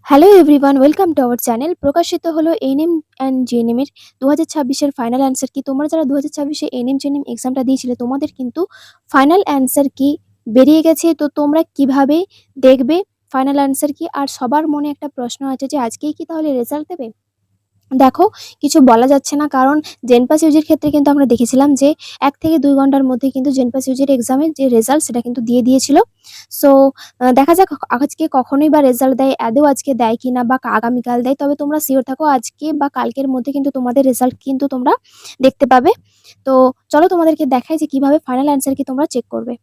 Hello everyone, welcome to our channel. প্রকাশিত হলো NM and GNM এর 2026 এর ফাইনাল অ্যান্সার কি। তোমরা যারা 2026 এ এনএম জেএনএম এক্সামটা দিয়েছিলে, তোমাদের কিন্তু ফাইনাল অ্যান্সার কি বেরিয়ে গেছে। তো তোমরা কিভাবে দেখবে ফাইনাল অ্যান্সার কি? আর সবার মনে একটা প্রশ্ন আছে যে আজকেই কি তাহলে রেজাল্ট দেবে? দেখো, কিছু বলা যাচ্ছে না, কারণ জেনপাস ইউজির ক্ষেত্রে কিন্তু আমরা দেখেছিলাম যে 1 থেকে 2 ঘন্টার মধ্যে কিন্তু জেনপাস ইউজির এক্সামের যে রেজাল্ট সেটা কিন্তু দিয়ে দিয়েছিল। সো দেখা যাক আজকে কখনোই বা রেজাল্ট দেয়, আদৌ আজকে দেয় কিনা বা আগামীকাল দেয়। তবে তোমরা শিওর থাকো, আজকে বা কালকের মধ্যে কিন্তু তোমাদের রেজাল্ট কিন্তু তোমরা দেখতে পাবে। তো চলো তোমাদেরকে দেখাই যে কিভাবে ফাইনাল অ্যান্সার কি তোমরা চেক করবে।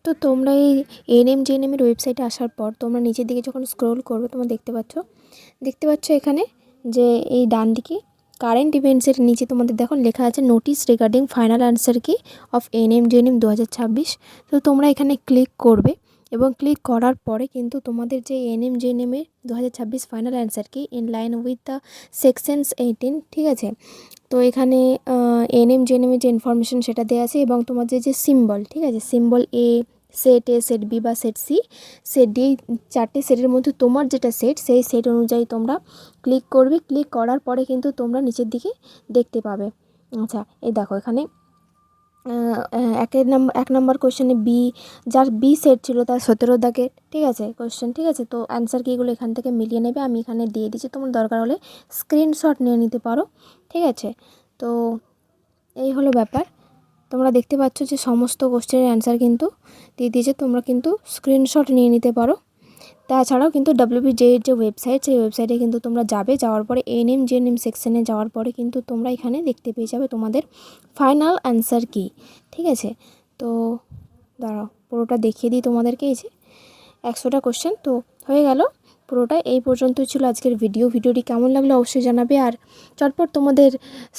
তো তোমরা এই এনএম জেএনএম এর ওয়েবসাইটে আসার পর তোমরা নিচের দিকে যখন স্ক্রোল করবে, তোমরা দেখতে পাচ্ছ এখানে যে এই ডান দিকে কারেন্ট ইভেন্টসের নিচে তোমাদের দেখো লেখা আছে নোটিস রিগার্ডিং ফাইনাল অ্যান্সার কি অফ এনএম জেএনএম 2026। তো তোমরা এখানে ক্লিক করবে এবং ক্লিক করার পরে কিন্তু তোমাদের যে এনএম জেএনএম এর 2026 ফাইনাল অ্যান্সার কি in line with the sections 18, ঠিক আছে। তো এখানে এনএম জেএনএম এর যে ইনফরমেশন সেটা দেওয়া আছে এবং তোমাদের যে সিম্বল, ঠিক আছে, সিম্বল এ, সেট এ, সেট বি বা সেট সি, সেট ডি, 4টে সেটের মধ্যে তোমার যেটা সেট, সেই সেট অনুযায়ী তোমরা ক্লিক করবে। ক্লিক করার পরে কিন্তু তোমরা নিচের দিকে দেখতে পাবে। আচ্ছা, এই দেখো এখানে এক নম্বর কোশ্চেনে বি, যার বি সেট ছিল তার 17 দাগের, ঠিক আছে, কোশ্চেন, ঠিক আছে। তো অ্যান্সার কিগুলো এখান থেকে মিলিয়ে নেবে, আমি এখানে দিয়ে দিচ্ছি, তোমার দরকার হলে স্ক্রিনশট নিয়ে নিতে পারো, ঠিক আছে। তো এই হলো ব্যাপার। তোমরা দেখতে পাচ্ছ যে সমস্ত কোশ্চেনের অ্যান্সার কিন্তু দিয়ে দিয়েছে, তোমরা কিন্তু স্ক্রিনশট নিয়ে নিতে পারো। তাছাড়াও কিন্তু WBJEE এর যে ওয়েবসাইট, সেই ওয়েবসাইটে কিন্তু তোমরা যাবে, যাওয়ার পরে এনএম জেএনএম সেকশনে যাওয়ার পরে কিন্তু তোমরা এখানে দেখতে পেয়ে যাবে তোমাদের ফাইনাল অ্যান্সার কি, ঠিক আছে। তো দাঁড়াও পুরোটা দেখিয়ে দিই তোমাদেরকে। এই যে 100টা কোশ্চেন তো হয়ে গেল পুরোটা। এই পর্যন্তই ছিল আজকের ভিডিওটি কেমন লাগলো অবশ্যই জানাবে। আর চটপট তোমাদের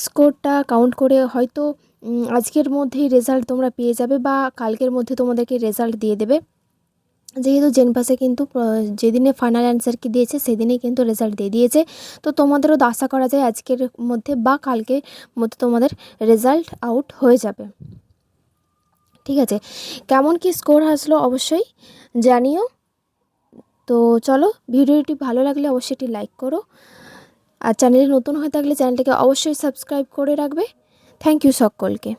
স্কোরটা কাউন্ট করে হয়তো আজকের মধ্যেই রেজাল্ট তোমরা পেয়ে যাবে বা কালকের মধ্যে তোমাদেরকে রেজাল্ট দিয়ে দেবে। যেহেতু জেনপাসে কিন্তু যেদিনে ফাইনাল অ্যান্সার কি দিয়েছে সেদিনেই কিন্তু রেজাল্ট দিয়ে দিয়েছে। তো তোমাদেরও আশা করা যায় আজকের মধ্যে বা কালকের মধ্যে তোমাদের রেজাল্ট আউট হয়ে যাবে, ঠিক আছে। কেমন কি স্কোর আসলো অবশ্যই জানিও। তো চলো, ভিডিওটি ভালো লাগলে অবশ্যই একটি লাইক করো, আর চ্যানেলে নতুন হয়ে থাকলে চ্যানেলটিকে অবশ্যই সাবস্ক্রাইব করে রাখবে। থ্যাংক ইউ সকলকে।